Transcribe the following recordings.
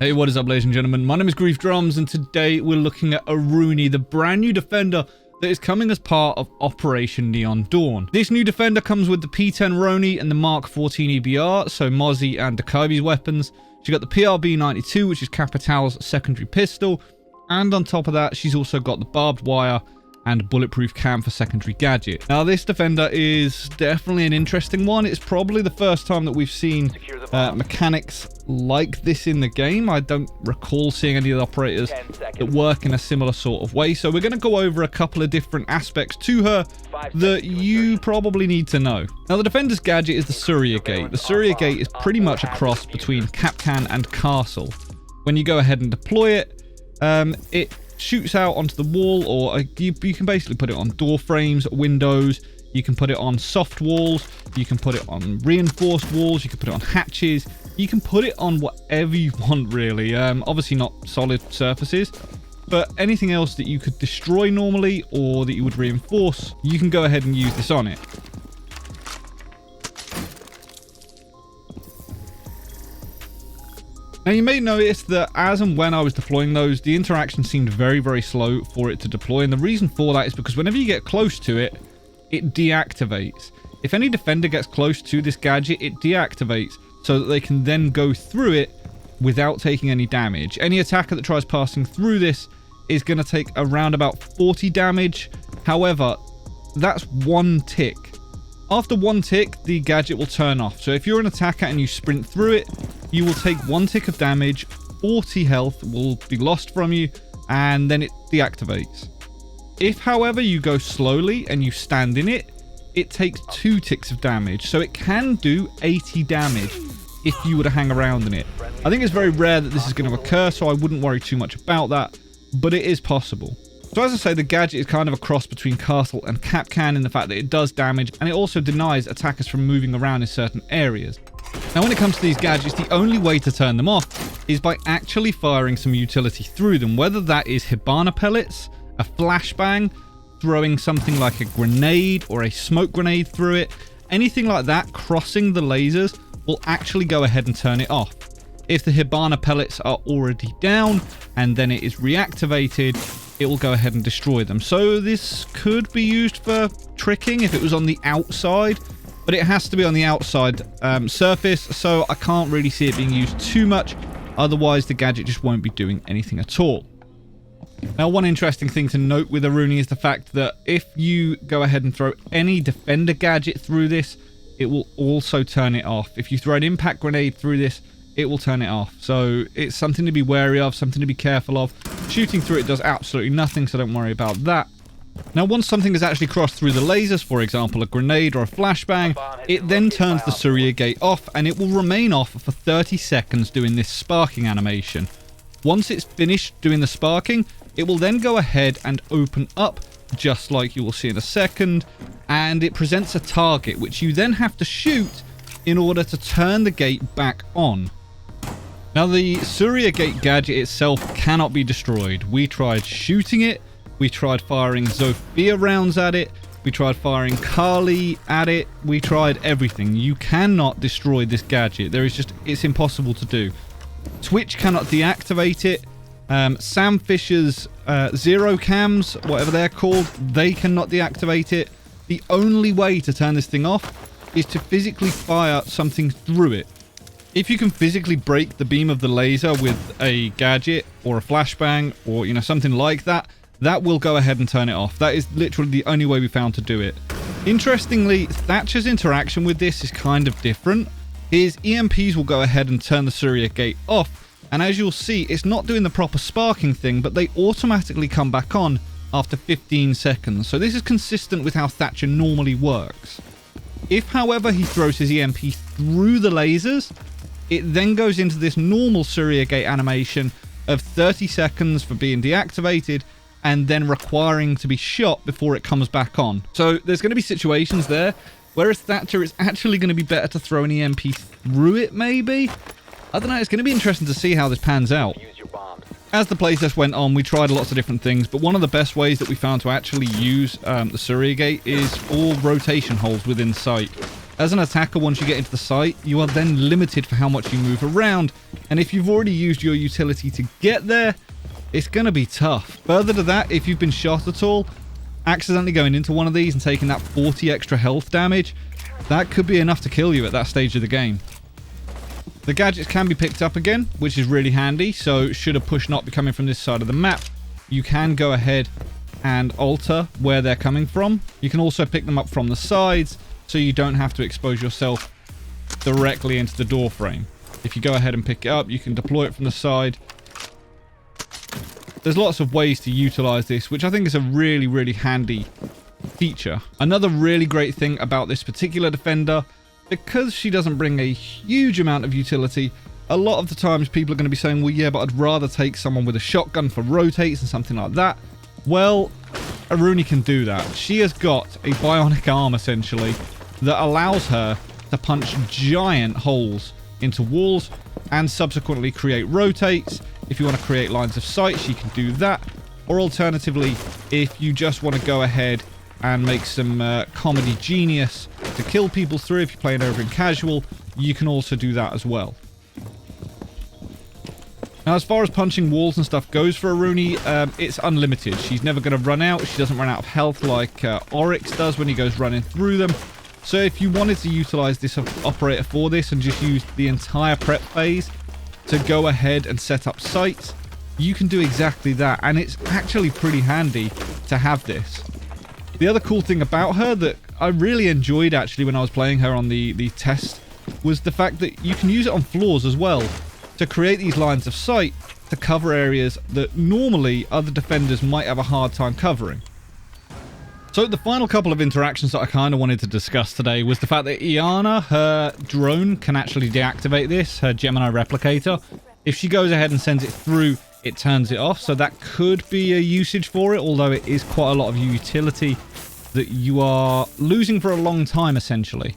Hey, what is up, ladies and gentlemen? My name is Griefdrums, and today we're looking at Aruni, the brand new defender that is coming as part of Operation Neon Dawn. This new defender comes with the P10 Roni and the Mark 14 EBR, so Mozzie and Kirby's weapons. She's got the PRB-92, which is Capital's secondary pistol, and on top of that, she's also got the barbed wire and bulletproof cam for secondary gadget. Now, this defender is definitely an interesting one. It's probably the first time that we've seen mechanics like this in the game. I don't recall seeing any of the operators that work in a similar sort of way. So we're going to go over a couple of different aspects to her that you probably need to know. Now, the defender's gadget is the Surya Gate. The Surya Gate is pretty much a cross between Capcan and Castle. When you go ahead and deploy it, it shoots out onto the wall, or you can basically put it on door frames, windows. You can put it on soft walls, you can put it on reinforced walls, you can put it on hatches, you can put it on whatever you want, really. Obviously not solid surfaces, but anything else that you could destroy normally or that you would reinforce, you can go ahead and use this on it. Now, you may notice that as and when I was deploying those, the interaction seemed very, very slow for it to deploy. And the reason for that is because whenever you get close to it, it deactivates. If any defender gets close to this gadget, it deactivates so that they can then go through it without taking any damage. Any attacker that tries passing through this is going to take around about 40 damage. However, that's one tick. After one tick, the gadget will turn off. So if you're an attacker and you sprint through it, you will take one tick of damage, 40 health will be lost from you, and then it deactivates. If, however, you go slowly and you stand in it, it takes 2 ticks of damage. So it can do 80 damage if you were to hang around in it. I think it's very rare that this is going to occur, so I wouldn't worry too much about that, but it is possible. So as I say, the gadget is kind of a cross between Castle and Capcan in the fact that it does damage, and it also denies attackers from moving around in certain areas. Now, when it comes to these gadgets, the only way to turn them off is by actually firing some utility through them, whether that is Hibana pellets, a flashbang, throwing something like a grenade or a smoke grenade through it. Anything like that crossing the lasers will actually go ahead and turn it off. If the Hibana pellets are already down and then it is reactivated, it will go ahead and destroy them. So this could be used for tricking if it was on the outside, but it has to be on the outside surface, so I can't really see it being used too much. Otherwise, the gadget just won't be doing anything at all. Now, one interesting thing to note with Aruni is the fact that if you go ahead and throw any defender gadget through this, it will also turn it off. If you throw an impact grenade through this, it will turn it off. So it's something to be wary of, something to be careful of. Shooting through it does absolutely nothing, so don't worry about that. Now, once something has actually crossed through the lasers, for example, a grenade or a flashbang, it then turns the Surya Gate off, and it will remain off for 30 seconds doing this sparking animation. Once it's finished doing the sparking, it will then go ahead and open up, just like you will see in a second, and it presents a target, which you then have to shoot in order to turn the gate back on. Now, the Surya Gate gadget itself cannot be destroyed. We tried shooting it, we tried firing Zofia rounds at it, we tried firing Kali at it, we tried everything. You cannot destroy this gadget. It's impossible to do. Twitch cannot deactivate it. Sam Fisher's Zero Cams, whatever they're called, they cannot deactivate it. The only way to turn this thing off is to physically fire something through it. If you can physically break the beam of the laser with a gadget or a flashbang or, you know, something like that, that will go ahead and turn it off. That is literally the only way we found to do it. Interestingly, Thatcher's interaction with this is kind of different. His EMPs will go ahead and turn the Surya Gate off, and as you'll see, it's not doing the proper sparking thing, but they automatically come back on after 15 seconds. So this is consistent with how Thatcher normally works. If, however, he throws his EMP through the lasers, it then goes into this normal Surya Gate animation of 30 seconds for being deactivated and then requiring to be shot before it comes back on. So there's going to be situations there where as Thatcher, it's actually going to be better to throw an EMP through it, maybe? I don't know, it's going to be interesting to see how this pans out. As the playtest went on, we tried lots of different things, but one of the best ways that we found to actually use the Surya Gate is all rotation holes within sight. As an attacker, once you get into the site, you are then limited for how much you move around. And if you've already used your utility to get there, it's going to be tough. Further to that, if you've been shot at all, accidentally going into one of these and taking that 40 extra health damage, that could be enough to kill you at that stage of the game. The gadgets can be picked up again, which is really handy. So should a push not be coming from this side of the map, you can go ahead and alter where they're coming from. You can also pick them up from the sides, so you don't have to expose yourself directly into the door frame. If you go ahead and pick it up, you can deploy it from the side. There's lots of ways to utilize this, which I think is a really, really handy feature. Another really great thing about this particular defender, because she doesn't bring a huge amount of utility, a lot of the times people are going to be saying, well, yeah, but I'd rather take someone with a shotgun for rotates and something like that. Well, Aruni can do that. She has got a bionic arm, essentially, that allows her to punch giant holes into walls and subsequently create rotates. If you want to create lines of sight, she can do that. Or alternatively, if you just want to go ahead and make some comedy genius to kill people through, if you're playing over in casual, you can also do that as well. Now, as far as punching walls and stuff goes for Aruni, it's unlimited. She's never going to run out. She doesn't run out of health like Oryx does when he goes running through them. So if you wanted to utilize this operator for this and just use the entire prep phase to go ahead and set up sites, you can do exactly that. And it's actually pretty handy to have this. The other cool thing about her that I really enjoyed actually when I was playing her on the test was the fact that you can use it on floors as well to create these lines of sight to cover areas that normally other defenders might have a hard time covering. So the final couple of interactions that I kind of wanted to discuss today was the fact that Iana, her drone, can actually deactivate this, her Gemini replicator. If she goes ahead and sends it through, it turns it off. So that could be a usage for it, although it is quite a lot of utility that you are losing for a long time, essentially.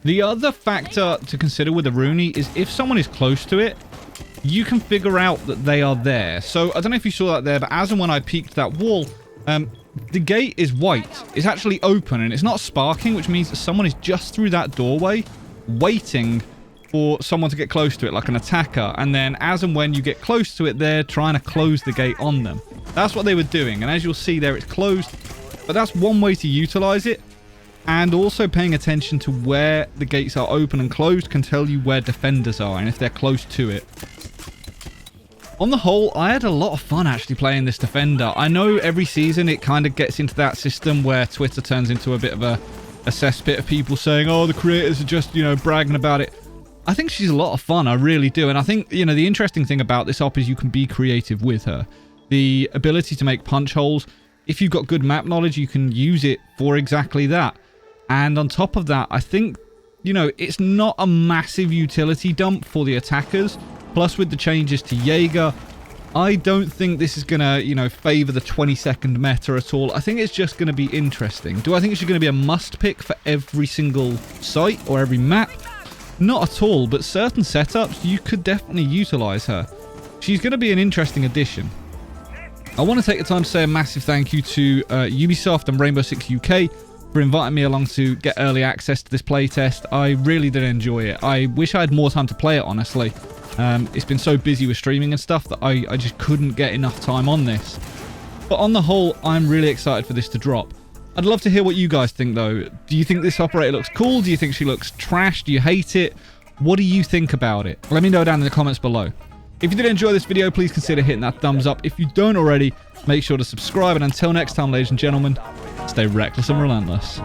The other factor to consider with Aruni is if someone is close to it, you can figure out that they are there. So I don't know if you saw that there, but as and when I peeked that wall, the gate is white. It's actually open and it's not sparking, which means that someone is just through that doorway waiting for someone to get close to it, like an attacker. And then as and when you get close to it, they're trying to close the gate on them. That's what they were doing. And as you'll see there, it's closed. But that's one way to utilize it. And also paying attention to where the gates are open and closed can tell you where defenders are and if they're close to it. On the whole, I had a lot of fun actually playing this defender. I know every season it kind of gets into that system where Twitter turns into a bit of a cesspit of people saying, oh, the creators are just, bragging about it. I think she's a lot of fun. I really do. And I think, the interesting thing about this op is you can be creative with her. The ability to make punch holes. If you've got good map knowledge, you can use it for exactly that. And on top of that, I think, it's not a massive utility dump for the attackers. Plus, with the changes to Jaeger, I don't think this is going to, favor the 20-second meta at all. I think it's just going to be interesting. Do I think it's going to be a must pick for every single site or every map? Not at all, but certain setups, you could definitely utilize her. She's going to be an interesting addition. I want to take the time to say a massive thank you to Ubisoft and Rainbow Six UK for inviting me along to get early access to this playtest. I really did enjoy it. I wish I had more time to play it, honestly. It's been so busy with streaming and stuff that I just couldn't get enough time on this. But on the whole, I'm really excited for this to drop. I'd love to hear what you guys think, though. Do you think this operator looks cool? Do you think she looks trash? Do you hate it? What do you think about it? Let me know down in the comments below. If you did enjoy this video, please consider hitting that thumbs up. If you don't already, make sure to subscribe. And until next time, ladies and gentlemen, stay reckless and relentless.